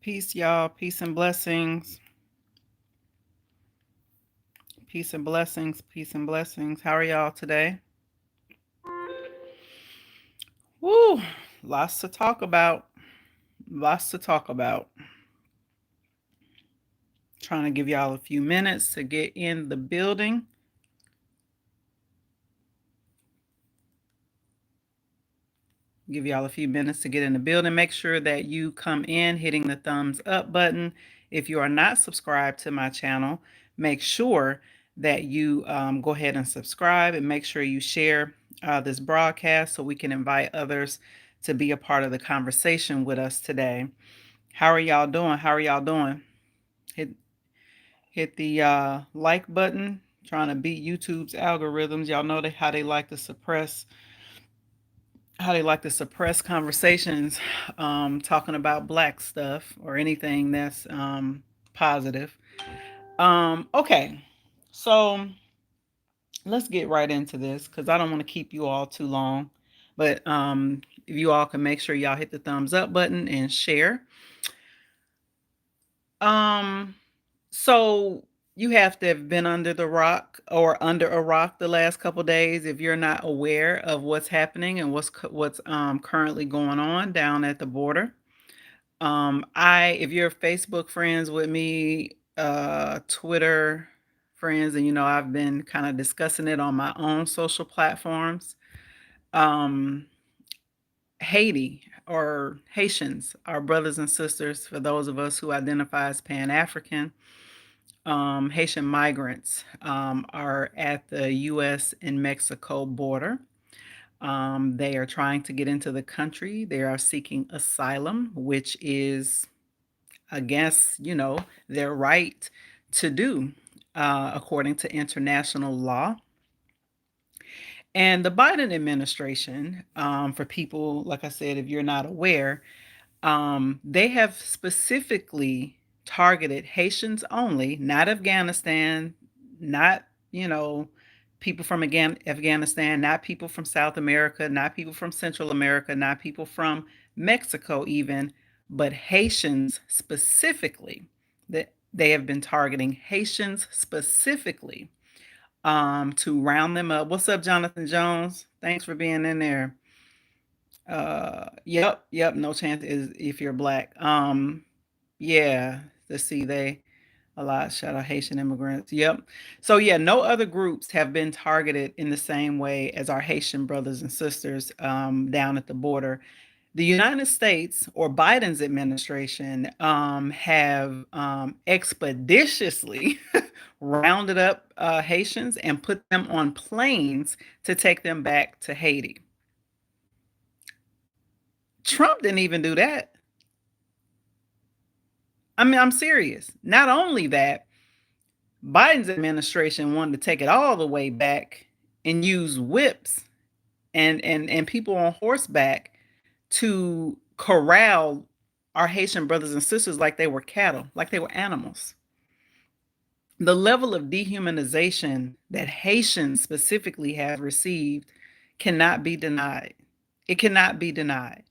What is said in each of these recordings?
Peace, y'all. Peace and blessings. Peace and blessings. Peace and blessings. How are y'all today? Woo! Lots to talk about. Lots to talk about. Trying to give y'all a few minutes to get in the building. Give y'all a few minutes to get in the building. Make sure that you come in hitting the thumbs up button. If you are not subscribed to my channel, make sure that you go ahead and subscribe, and make sure you share this broadcast so we can invite others to be a part of the conversation with us today. How are y'all doing? How are y'all doing? Hit hit the like button. Trying to beat YouTube's algorithms. Y'all know how they like to suppress conversations, talking about black stuff or anything that's positive. Okay, so let's get right into this because I don't want to keep you all too long. But if you all can make sure y'all hit the thumbs up button and share. Um, so you have to have been under the rock or under a rock the last couple days if you're not aware of what's happening and what's currently going on down at the border. If you're Facebook friends with me, Twitter friends, and I've been kind of discussing it on my own social platforms. Um, Haiti or Haitians, our brothers and sisters, for those of us who identify as Pan African. Haitian migrants are at the U.S. and Mexico border. They are trying to get into the country. They are seeking asylum, which is, I guess, their right to do, according to international law. And the Biden administration, for people, like I said, if you're not aware, they have specifically targeted Haitians only, not Afghanistan, not, people from Afghanistan, not people from South America, not people from Central America, not people from Mexico even, but Haitians specifically. That they have been targeting Haitians specifically, to round them up. What's up, Jonathan Jones? Thanks for being in there. Yep, no chance is if you're black. Yeah, let's see, they a lot shout out Haitian immigrants. Yep. So yeah, no other groups have been targeted in the same way as our Haitian brothers and sisters down at the border. The United States or Biden's administration have expeditiously rounded up Haitians and put them on planes to take them back to Haiti. Trump didn't even do that. I mean, I'm serious. Not only that, Biden's administration wanted to take it all the way back and use whips and people on horseback to corral our Haitian brothers and sisters like they were cattle, like they were animals. The level of dehumanization that Haitians specifically have received cannot be denied. It cannot be denied.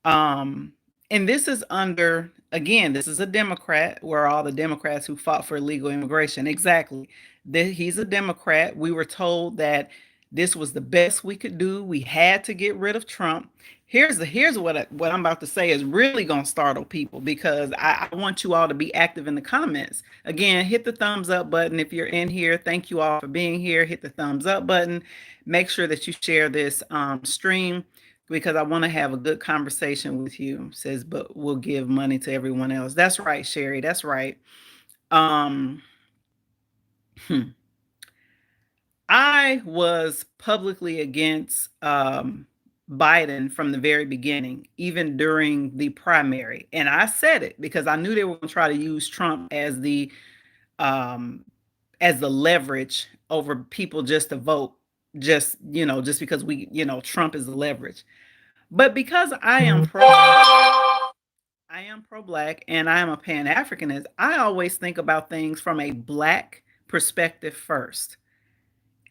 Um, and this is under, again, this is a Democrat, where all the Democrats who fought for illegal immigration. Exactly. He's a Democrat. We were told that this was the best we could do. We had to get rid of Trump. Here's what I'm about to say is really gonna startle people, because I want you all to be active in the comments. Again, hit the thumbs up button if you're in here. Thank you all for being here. Hit the thumbs up button. Make sure that you share this stream, because I want to have a good conversation with you. Says, but we'll give money to everyone else. That's right, Sherry. That's right. Um, hmm. I was publicly against Biden from the very beginning, even during the primary, and I said it because I knew they were going to try to use Trump um, as the leverage over people just to vote, just because Trump is the leverage. But because I am pro-black and I am a Pan-Africanist, I always think about things from a black perspective first.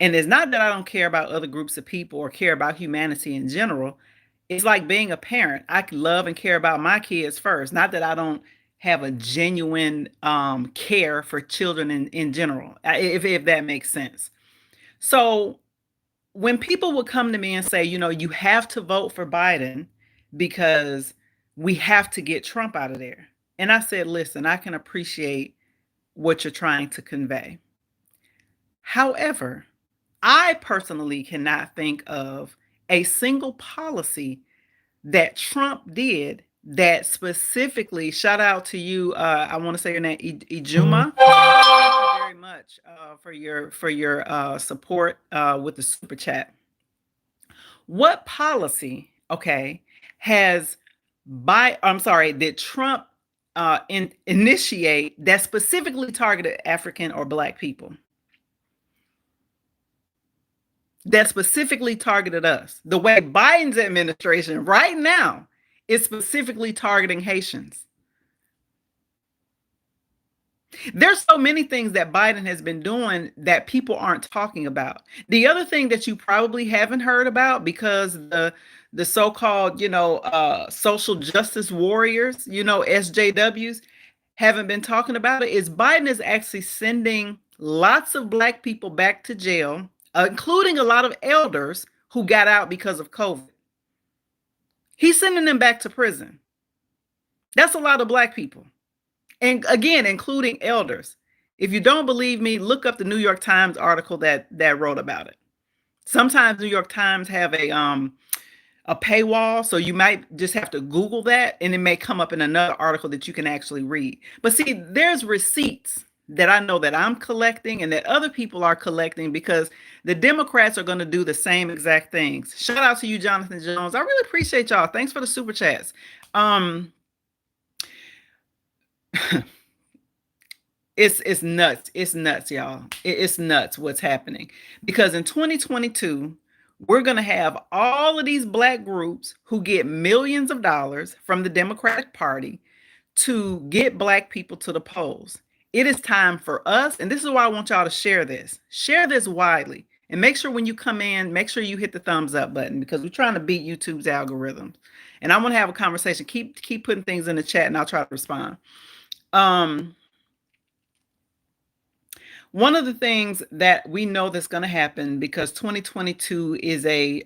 And it's not that I don't care about other groups of people or care about humanity in general. It's like being a parent. I love and care about my kids first. Not that I don't have a genuine care for children in general, if that makes sense. So when people would come to me and say, you have to vote for Biden because we have to get Trump out of there. And I said, listen, I can appreciate what you're trying to convey. However, I personally cannot think of a single policy that Trump did that specifically, shout out to you, I want to say your name, Ijuma. Thank you very much for your support with the super chat. What policy, okay, did Trump initiate that specifically targeted African or Black people? That specifically targeted us. The way Biden's administration right now is specifically targeting Haitians. There's so many things that Biden has been doing that people aren't talking about. The other thing that you probably haven't heard about, because the so-called, social justice warriors, SJWs, haven't been talking about it, is Biden is actually sending lots of Black people back to jail, including a lot of elders who got out because of COVID. He's sending them back to prison. That's a lot of Black people. And again, including elders. If you don't believe me, look up the New York Times article that wrote about it. Sometimes New York Times have a paywall, so you might just have to Google that, and it may come up in another article that you can actually read. But see, there's receipts that I know that I'm collecting and that other people are collecting, because the Democrats are going to do the same exact things. Shout out to you, Jonathan Jones. I really appreciate y'all. Thanks for the super chats. It's nuts. It's nuts, y'all. It's nuts what's happening. Because in 2022, we're going to have all of these Black groups who get millions of dollars from the Democratic Party to get Black people to the polls. It is time for us, and this is why I want y'all to share this. Share this widely. And make sure when you come in, make sure you hit the thumbs up button, because we're trying to beat YouTube's algorithms. And I want to have a conversation. Keep putting things in the chat, and I'll try to respond. One of the things that we know that's going to happen, because 2022 is a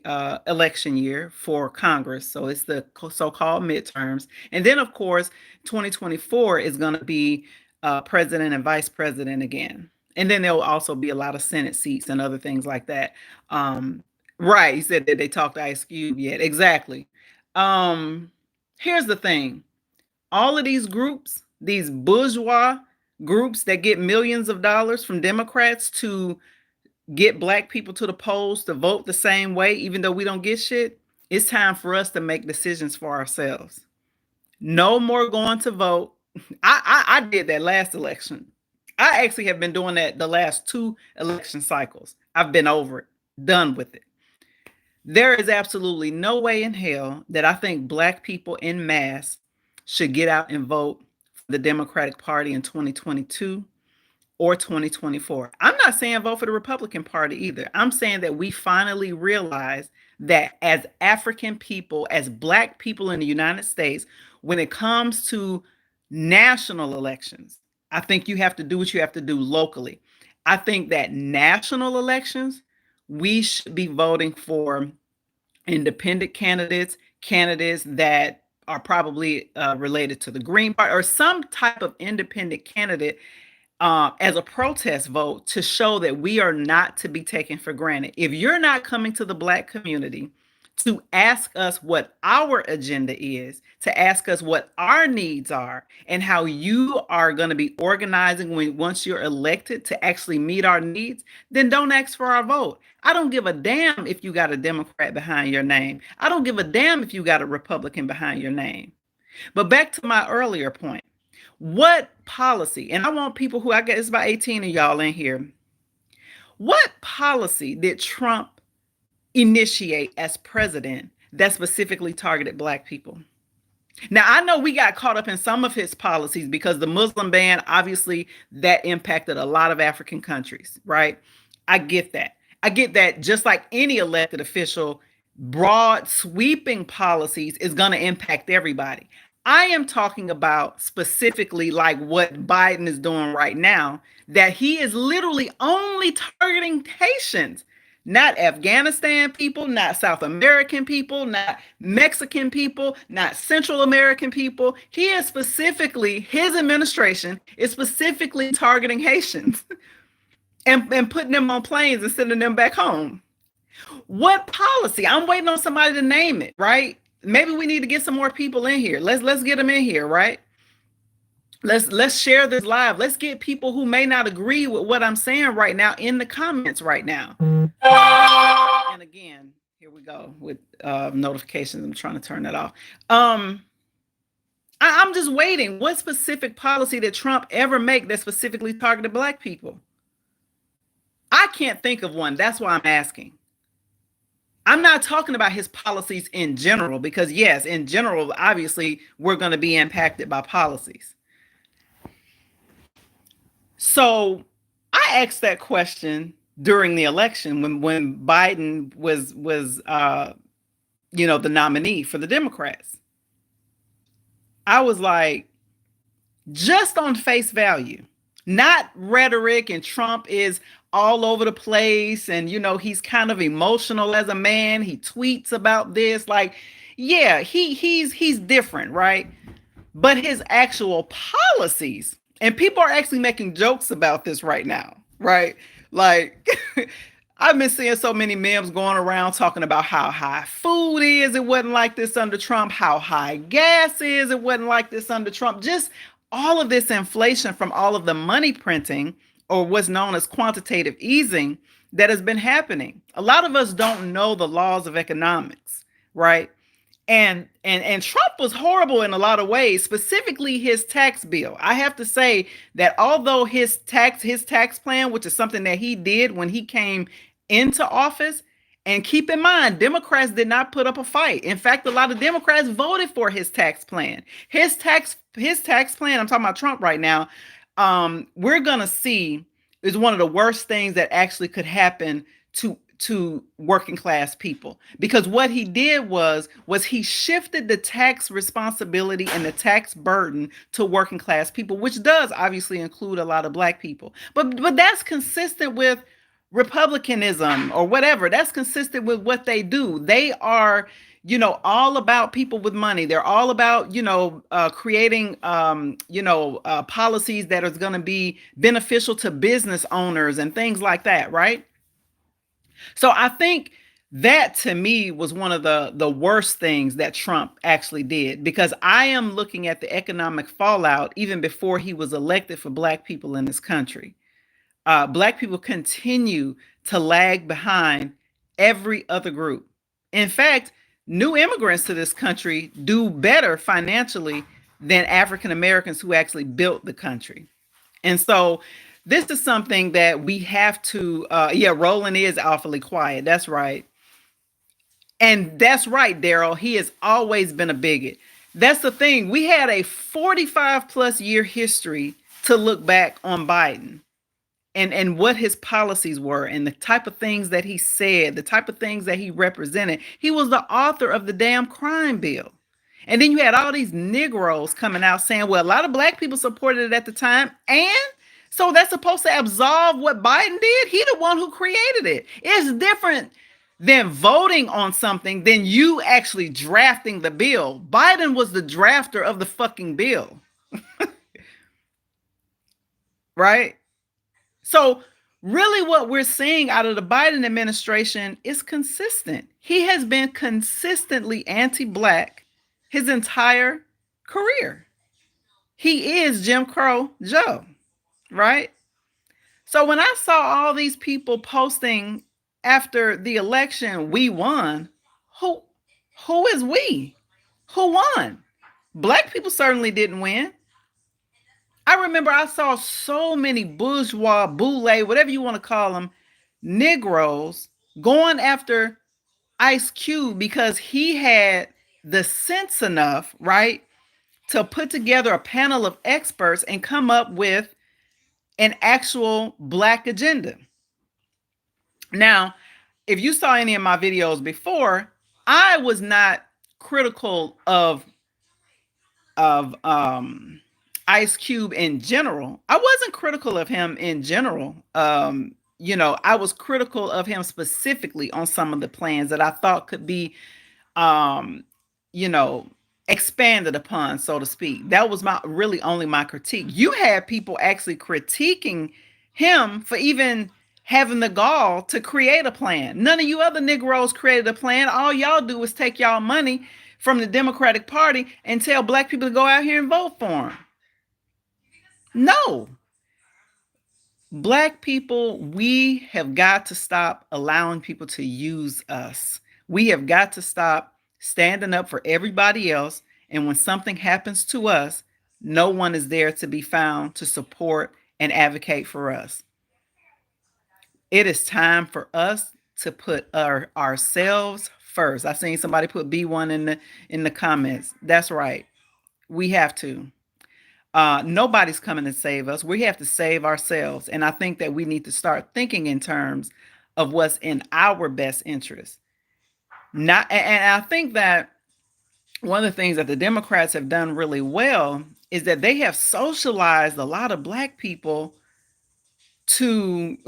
election year for Congress, so it's the so-called midterms, and then of course 2024 is going to be president and vice president again, and then there will also be a lot of Senate seats and other things like that. Right? He said that they talked to Ice Cube yet. Exactly. Here's the thing: all of these groups, these bourgeois groups that get millions of dollars from Democrats to get Black people to the polls to vote the same way, even though we don't get shit, it's time for us to make decisions for ourselves. No more going to vote. I did that last election. I actually have been doing that the last 2 election cycles. I've been over it, done with it. There is absolutely no way in hell that I think Black people en masse should get out and vote for the Democratic Party in 2022 or 2024. I'm not saying vote for the Republican Party either. I'm saying that we finally realize that as African people, as Black people in the United States, when it comes to national elections, I think you have to do what you have to do locally. I think that national elections, we should be voting for independent candidates that are probably related to the Green Party or some type of independent candidate as a protest vote, to show that we are not to be taken for granted. If you're not coming to the Black community to ask us what our agenda is, to ask us what our needs are, and how you are going to be organizing once you're elected to actually meet our needs, then don't ask for our vote. I don't give a damn if you got a Democrat behind your name. I don't give a damn if you got a Republican behind your name. But back to my earlier point, what policy, and I want people who, I guess it's about 18 of y'all in here, what policy did Trump initiate as president that specifically targeted Black people? Now, I know we got caught up in some of his policies because the Muslim ban, obviously, that impacted a lot of African countries, right? I get that. I get that. Just like any elected official, broad sweeping policies is going to impact everybody. I am talking about specifically like what Biden is doing right now, that he is literally only targeting Haitians, not Afghanistan people, not South American people, not Mexican people, not Central American people. He is specifically, his administration is specifically targeting Haitians and putting them on planes and sending them back home. What policy? I'm waiting on somebody to name it, right? Maybe we need to get some more people in here. Let's get them in here, right? Let's share this live. Let's get people who may not agree with what I'm saying right now in the comments right now. And again, here we go with notifications. I'm trying to turn that off. I'm just waiting. What specific policy did Trump ever make that specifically targeted Black people? I can't think of one. That's why I'm asking. I'm not talking about his policies in general, because yes, in general, obviously, we're going to be impacted by policies. So I asked that question during the election when Biden was the nominee for the Democrats. I was like, just on face value, not rhetoric, and Trump is all over the place, and he's kind of emotional as a man. He tweets about this, like, yeah, he's different, right? But his actual policies, and people are actually making jokes about this right now, right? Like, I've been seeing so many memes going around talking about how high food is, it wasn't like this under Trump, how high gas is, it wasn't like this under Trump. Just all of this inflation from all of the money printing, or what's known as quantitative easing, that has been happening. A lot of us don't know the laws of economics, right? And Trump was horrible in a lot of ways, specifically his tax bill. I have to say that although his tax plan, which is something that he did when he came into office, and keep in mind, Democrats did not put up a fight. In fact, a lot of Democrats voted for his tax plan. His tax plan, I'm talking about Trump right now, we're going to see is one of the worst things that actually could happen to working class people, because what he did was he shifted the tax responsibility and the tax burden to working class people, which does obviously include a lot of Black people. But that's consistent with Republicanism or whatever. That's consistent with what they do. They are, all about people with money. They're all about, creating, policies that are going to be beneficial to business owners and things like that, right? So I think that, to me, was one of the worst things that Trump actually did, because I am looking at the economic fallout even before he was elected for Black people in this country. Black people continue to lag behind every other group. In fact, new immigrants to this country do better financially than African Americans who actually built the country. And so this is something that we have to, Roland is awfully quiet. That's right. And that's right, Daryl. He has always been a bigot. That's the thing. We had a 45 plus year history to look back on Biden and what his policies were and the type of things that he said, the type of things that he represented. He was the author of the damn crime bill. And then you had all these Negroes coming out saying, well, a lot of Black people supported it at the time. And so that's supposed to absolve what Biden did? He the one who created it. It's different than voting on something than you actually drafting the bill. Biden was the drafter of the fucking bill. Right? So really what we're seeing out of the Biden administration is consistent. He has been consistently anti-Black his entire career. He is Jim Crow Joe, right? So when I saw all these people posting after the election, we won, who is we? Who won? Black people certainly didn't win. I remember I saw so many bourgeois, boule, whatever you want to call them, Negroes going after Ice Cube because he had the sense enough, right, to put together a panel of experts and come up with an actual Black agenda. Now, if you saw any of my videos before, I was not critical of Ice Cube in general. I wasn't critical of him in general. I was critical of him specifically on some of the plans that I thought could be um, you know, expanded upon, so to speak. That was my really only my critique. You had people actually critiquing him for even having the gall to create a plan. None of you other Negroes created a plan. All y'all do is take y'all money from the Democratic Party and tell black people to go out here and vote for him. No. Black people, we have got to stop allowing people to use us. We have got to stop standing up for everybody else. And when something happens to us, no one is there to be found to support and advocate for us. It is time for us to put ourselves first. I seen somebody put B1 in the comments. That's right. We have to. Nobody's coming to save us. We have to save ourselves. And I think that we need to start thinking in terms of what's in our best interest. Not, and I think that one of the things that the Democrats have done really well is that they have socialized a lot of black people to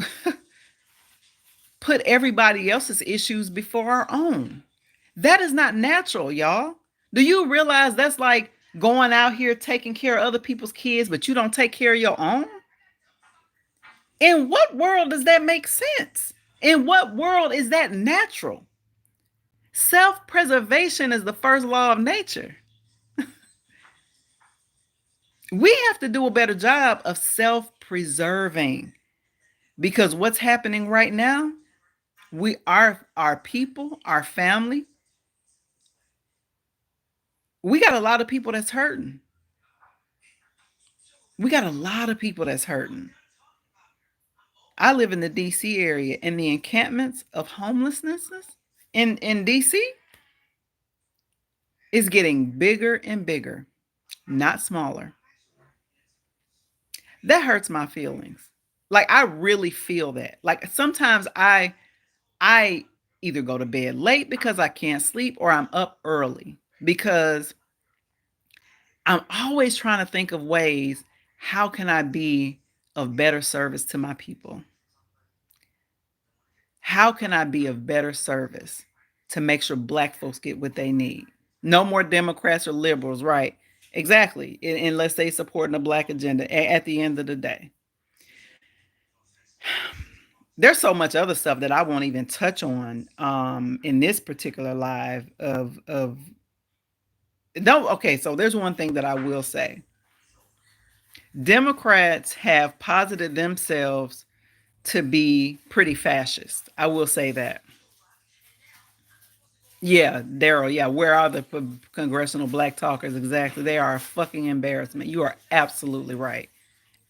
put everybody else's issues before our own. That is not natural, y'all. Do you realize that's like going out here taking care of other people's kids, but you don't take care of your own? In what world does that make sense? In what world is that natural? Self-preservation is the first law of nature. We have to do a better job of self-preserving because what's happening right now, we are our people, our family. We got a lot of people that's hurting. We got a lot of people that's hurting. I live in the DC area, and the encampments of homelessness in DC is getting bigger and bigger, not smaller. That hurts my feelings. Like I really feel that. Like sometimes I either go to bed late because I can't sleep or I'm up early because I'm always trying to think of ways how can I be of better service to my people? How can I be of better service to make sure black folks get what they need? No more Democrats or liberals, right? Exactly. Unless they supporting the black agenda at the end of the day. There's so much other stuff that I won't even touch on in this particular live of no, okay, so there's one thing that I will say. Democrats have posited themselves to be pretty fascist. I will say that. Yeah, Daryl. Yeah, where are the congressional black talkers? Exactly. They are a fucking embarrassment. You are absolutely right.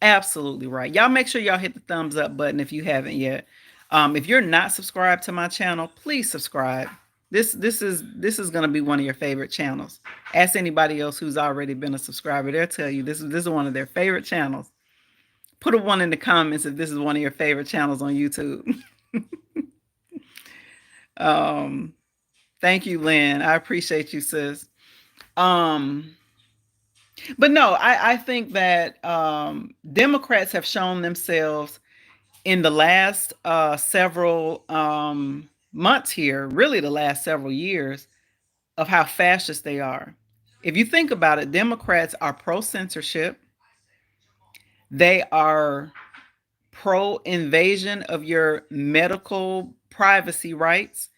Absolutely right. Y'all make sure y'all hit the thumbs up button if you haven't yet. If you're not subscribed to my channel, please subscribe. This is gonna be one of your favorite channels. Ask anybody else who's already been a subscriber, they'll tell you this is one of their favorite channels. Put a one in the comments if this is one of your favorite channels on YouTube. um, Thank you, Lynn. I appreciate you, sis. Um, but no, I think that Democrats have shown themselves in the last several months here, really the last several years, of how fascist they are. If you think about it, Democrats are pro censorship, they are pro invasion of your medical privacy rights.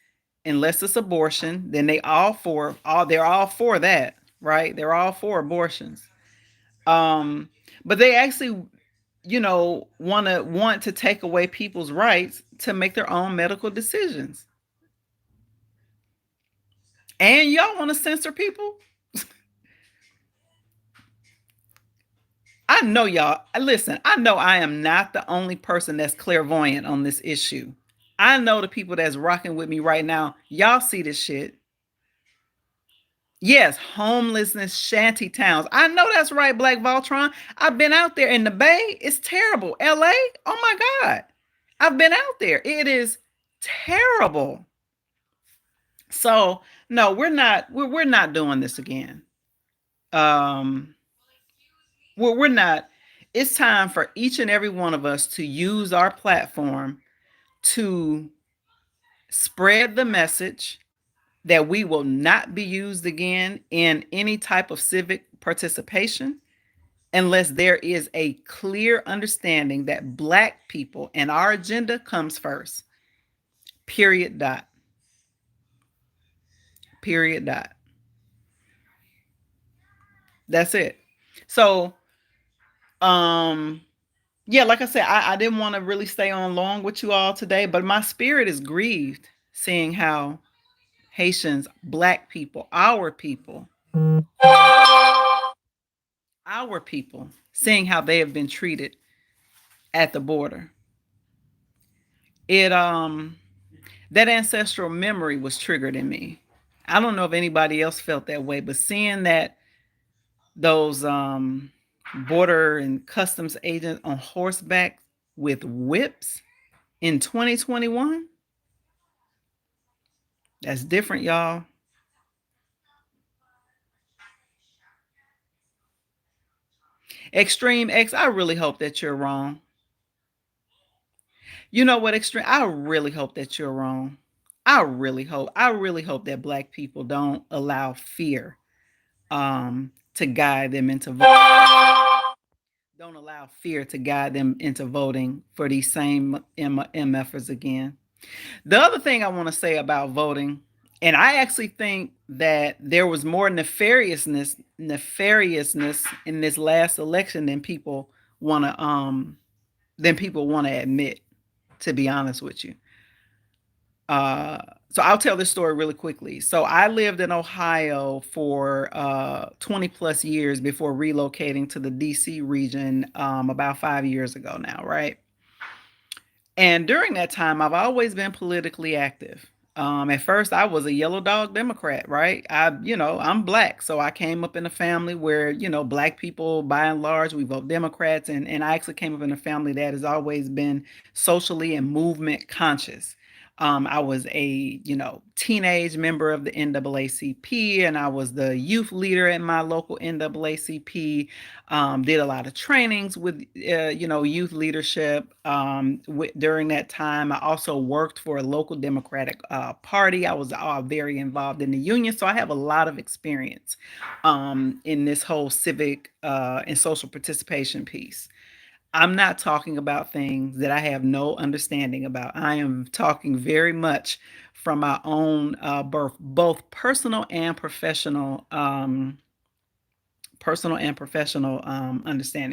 Unless it's abortion, then they're all for that, right? They're all for abortions. But they actually, want to take away people's rights to make their own medical decisions. And y'all want to censor people? I know y'all. Listen, I know I am not the only person that's clairvoyant on this issue. I know the people that's rocking with me right now. Y'all see this shit. Yes, homelessness, shanty towns. I know that's right, Black Voltron. I've been out there in the Bay. It's terrible. LA, oh my God. I've been out there. It is terrible. So No, we're not doing this again. Um, we're not. It's time for each and every one of us to use our platform to spread the message that we will not be used again in any type of civic participation unless there is a clear understanding that Black people and our agenda comes first. Period. Dot. Period. Dot. That's it. So, um, yeah, like I said, I didn't want to really stay on long with you all today, but my spirit is grieved seeing how Haitians, Black people, our people, seeing how they have been treated at the border. It that ancestral memory was triggered in me. I don't know if anybody else felt that way, but seeing that those border and customs agents on horseback with whips in 2021, that's different, y'all. Extreme X, I really hope that you're wrong. You know what, Extreme? I really hope that you're wrong. I really hope that Black people don't allow fear to guide them into voting. Don't allow fear to guide them into voting for these same MFers again. The other thing I want to say about voting, and I actually think that there was more nefariousness in this last election want to than people want to admit, to be honest with you. Uh, so I'll tell this story really quickly. So I lived in Ohio for 20 plus years before relocating to the DC region about 5 years ago now, right? And during that time, I've always been politically active. At first, I was a yellow dog Democrat, right? I'm Black, so I came up in a family where, Black people, by and large, we vote Democrats, and I actually came up in a family that has always been socially and movement conscious. I was a, teenage member of the NAACP, and I was the youth leader at my local NAACP. Did a lot of trainings with, youth leadership. During that time, I also worked for a local Democratic Party. I was very involved in the union, so I have a lot of experience in this whole civic and social participation piece. I'm not talking about things that I have no understanding about. I am talking very much from my own birth, both personal and professional understanding.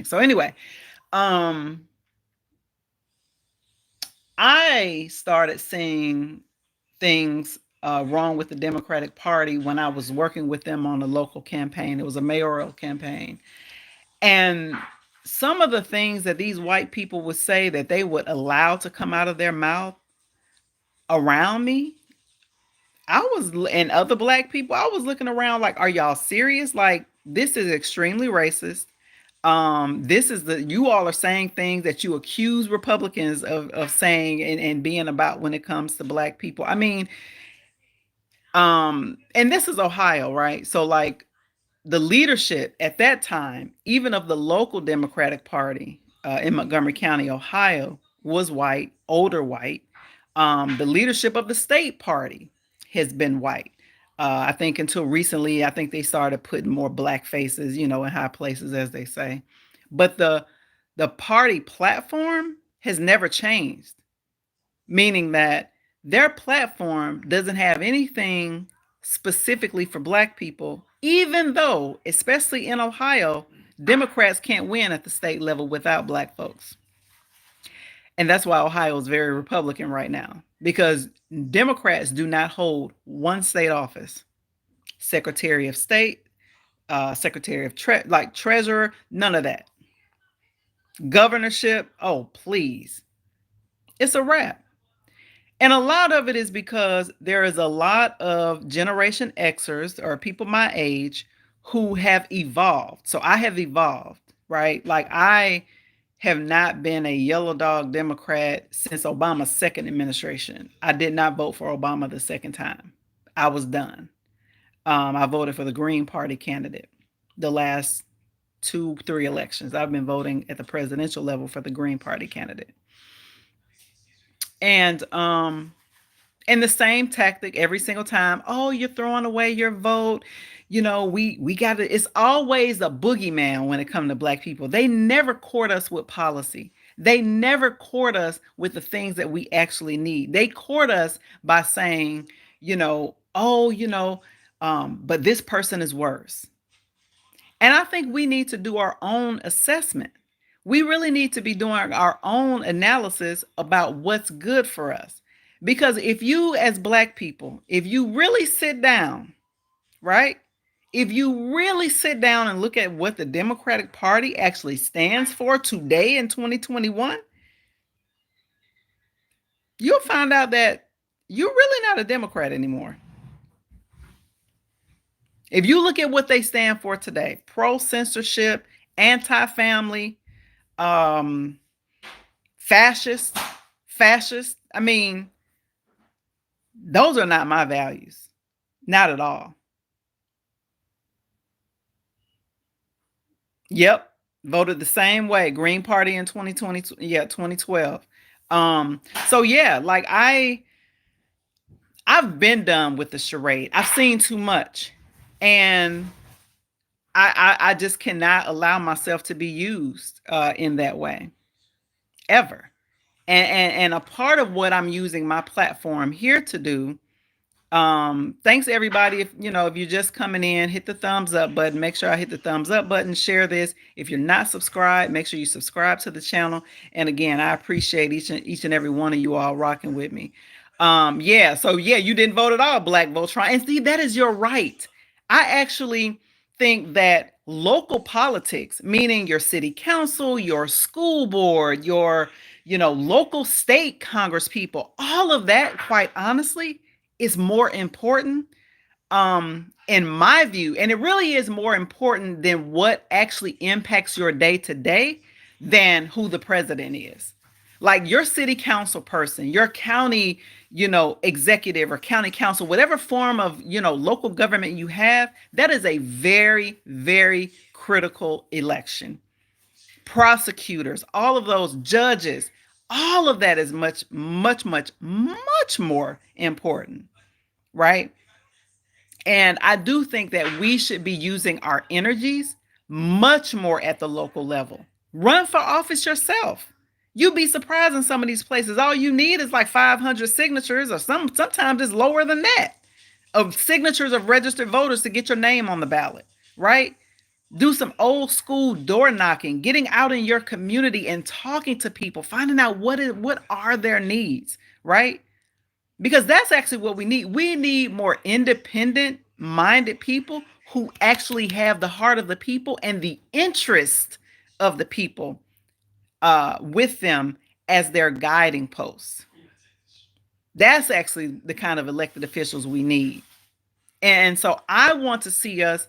So anyway, um, I started seeing things wrong with the Democratic Party when I was working with them on a local campaign. It was a mayoral campaign. And some of the things that these white people would say that they would allow to come out of their mouth around me, and other Black people, I was looking around like, are y'all serious? Like, this is extremely racist. This is you all are saying things that you accuse Republicans of saying and being about when it comes to Black people. I mean, and this is Ohio, right? So like the leadership at that time, even of the local Democratic Party in Montgomery County, Ohio, was white, older white. The leadership of the state party has been white. I think until recently, I think they started putting more Black faces, in high places, as they say. But the party platform has never changed, meaning that their platform doesn't have anything specifically for Black people, even though, especially in Ohio, Democrats can't win at the state level without Black folks. And that's why Ohio is very Republican right now, because Democrats do not hold one state office: Secretary of State, Secretary of Treasurer, none of that. Governorship, oh, please. It's a wrap. And a lot of it is because there is a lot of Generation Xers or people my age who have evolved. So I have evolved, right? Like I have not been a yellow dog Democrat since Obama's second administration. I did not vote for Obama the second time. I was done. I voted for the Green Party candidate the last 2, 3 elections. I've been voting at the presidential level for the Green Party candidate. And the same tactic every single time. Oh, you're throwing away your vote. We got to. It's always a boogeyman when it comes to Black people. They never court us with policy. They never court us with the things that we actually need. They court us by saying, oh, but this person is worse. And I think we need to do our own assessment. We really need to be doing our own analysis about what's good for us. Because if you, as Black people, if you really sit down, right? If you really sit down and look at what the Democratic Party actually stands for today in 2021, you'll find out that you're really not a Democrat anymore. If you look at what they stand for today, pro-censorship, anti-family, um, fascist, I mean, those are not my values. Not at all. Yep. Voted the same way. Green Party in 2020, yeah, 2012. So yeah, like I've been done with the charade. I've seen too much. And I just cannot allow myself to be used in that way ever. And a part of what I'm using my platform here to do. Thanks everybody. If you're just coming in, hit the thumbs up button. Make sure I hit the thumbs up button, share this. If you're not subscribed, make sure you subscribe to the channel. And again, I appreciate each and every one of you all rocking with me. Yeah, so yeah, you didn't vote at all, Black vote try. And see, that is your right. I actually think that local politics, meaning your city council, your school board, your local state congress people, all of that, quite honestly, is more important in my view. And it really is more important than what actually impacts your day to day than who the president is. Like your city council person, your county, executive or county council, whatever form of, local government you have, that is a very, very critical election. Prosecutors, all of those judges, all of that is much, much, much, much more important, right? And I do think that we should be using our energies much more at the local level. Run for office yourself. You'd be surprised in some of these places. All you need is like 500 signatures, or sometimes it's lower than that, of signatures of registered voters to get your name on the ballot, right? Do some old school door knocking, getting out in your community and talking to people, finding out what are their needs, right? Because that's actually what we need. We need more independent minded people who actually have the heart of the people and the interest of the people with them as their guiding posts. That's actually the kind of elected officials we need. And so I want to see us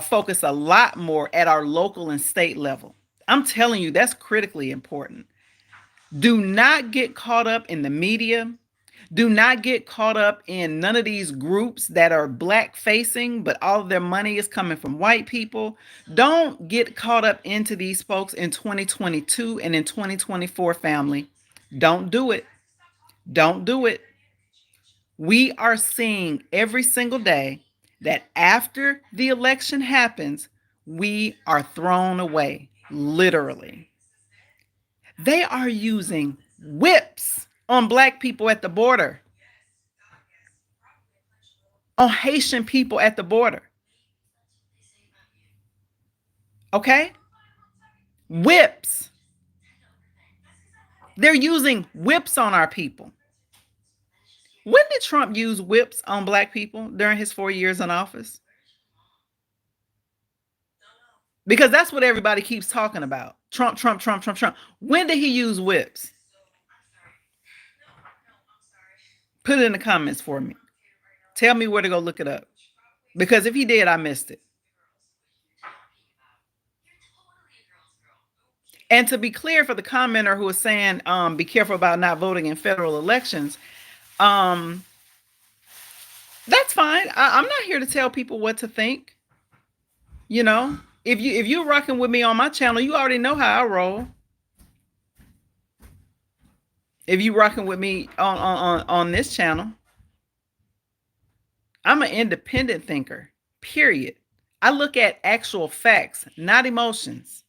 focus a lot more at our local and state level. I'm telling you, that's critically important. Do not get caught up in the media. Do not get caught up in none of these groups that are Black facing, but all of their money is coming from white people. Don't get caught up into these folks in 2022 and in 2024, family. Don't do it. Don't do it. We are seeing every single day that after the election happens, we are thrown away, literally. They are using whips on Black people at the border, on Haitian people at the border. Okay? Whips. They're using whips on our people. When did Trump use whips on Black people during his 4 years in office? Because that's what everybody keeps talking about. Trump, Trump, Trump, Trump, Trump. When did he use whips? Put it in the comments for me. Tell me where to go look it up. Because if he did, I missed it. And to be clear, for the commenter who is saying, be careful about not voting in federal elections, That's fine. I'm not here to tell people what to think. You know, if you're rocking with me on my channel, you already know how I roll. If you rocking with me on this channel, I'm an independent thinker. Period. I look at actual facts, not emotions.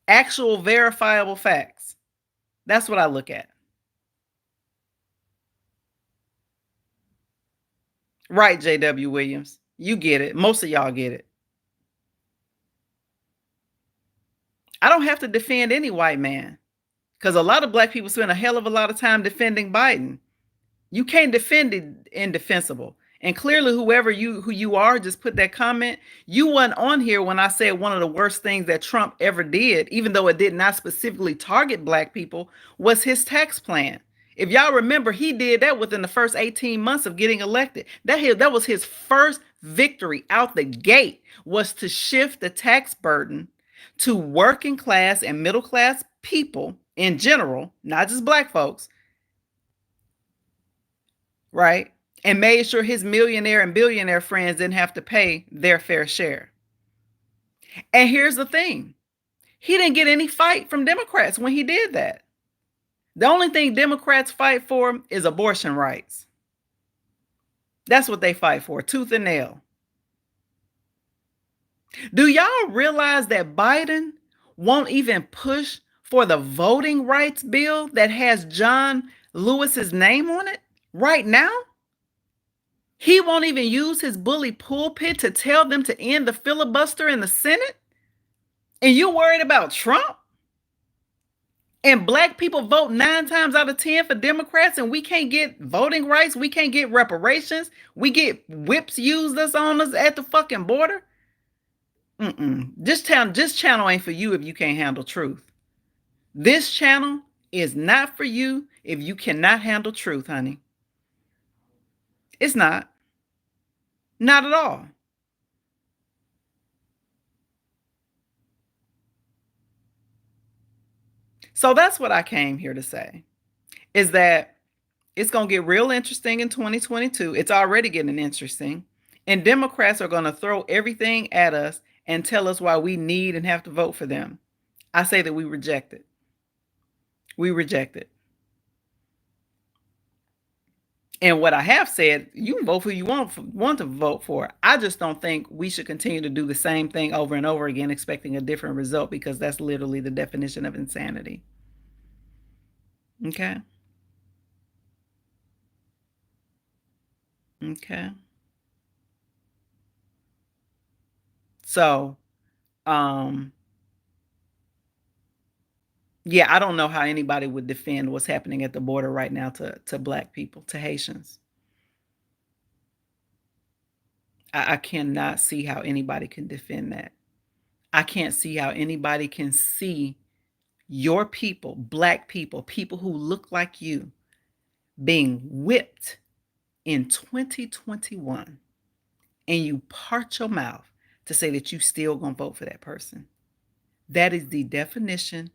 Actual verifiable facts. That's what I look at. Right, J.W. Williams. You get it. Most of y'all get it. I don't have to defend any white man because a lot of black people spend a hell of a lot of time defending Biden. You can't defend the indefensible. And clearly, who you are, just put that comment. You weren't on here when I said one of the worst things that Trump ever did, even though it did not specifically target black people, was his tax plan. If y'all remember, he did that within the first 18 months of getting elected. That was his first victory out the gate, was to shift the tax burden to working class and middle class people in general, not just black folks, right? And made sure his millionaire and billionaire friends didn't have to pay their fair share. And here's the thing. He didn't get any fight from Democrats when he did that. The only thing Democrats fight for is abortion rights. That's what they fight for, tooth and nail. Do y'all realize that Biden won't even push for the voting rights bill that has John Lewis's name on it right now? He won't even use his bully pulpit to tell them to end the filibuster in the Senate? And you're worried about Trump? And black people vote 9 times out of 10 for Democrats, and we can't get voting rights, we can't get reparations, we get whips used on us at the fucking border? This channel ain't for you if you can't handle truth. This channel is not for you if you cannot handle truth, honey. It's not. Not at all. So that's what I came here to say, is that it's going to get real interesting in 2022. It's already getting interesting. And Democrats are going to throw everything at us and tell us why we need and have to vote for them. I say that we reject it. We reject it. And what I have said, you can vote for who you want to vote for. I just don't think we should continue to do the same thing over and over again, expecting a different result, because that's literally the definition of insanity. Okay. Okay. So, yeah, I don't know how anybody would defend what's happening at the border right now to black people, to Haitians. I cannot see how anybody can defend that. I can't see how anybody can see your people, black people, people who look like you, being whipped in 2021, and you part your mouth to say that you still gonna vote for that person. That is the definition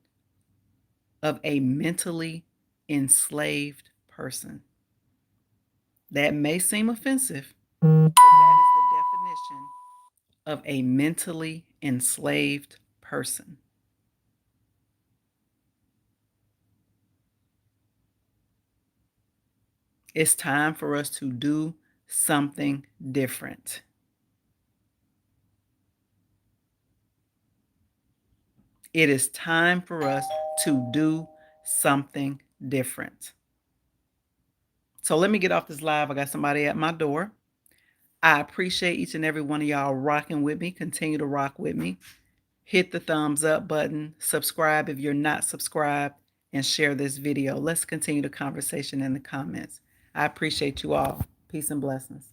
of a mentally enslaved person. That may seem offensive, but that is the definition of a mentally enslaved person. It's time for us to do something different. It is time for us to do something different. So let me get off this live. I got somebody at my door. I appreciate each and every one of y'all rocking with me. Continue to rock with me. Hit the thumbs up button. Subscribe if you're not subscribed, and share this video. Let's continue the conversation in the comments. I appreciate you all. Peace and blessings.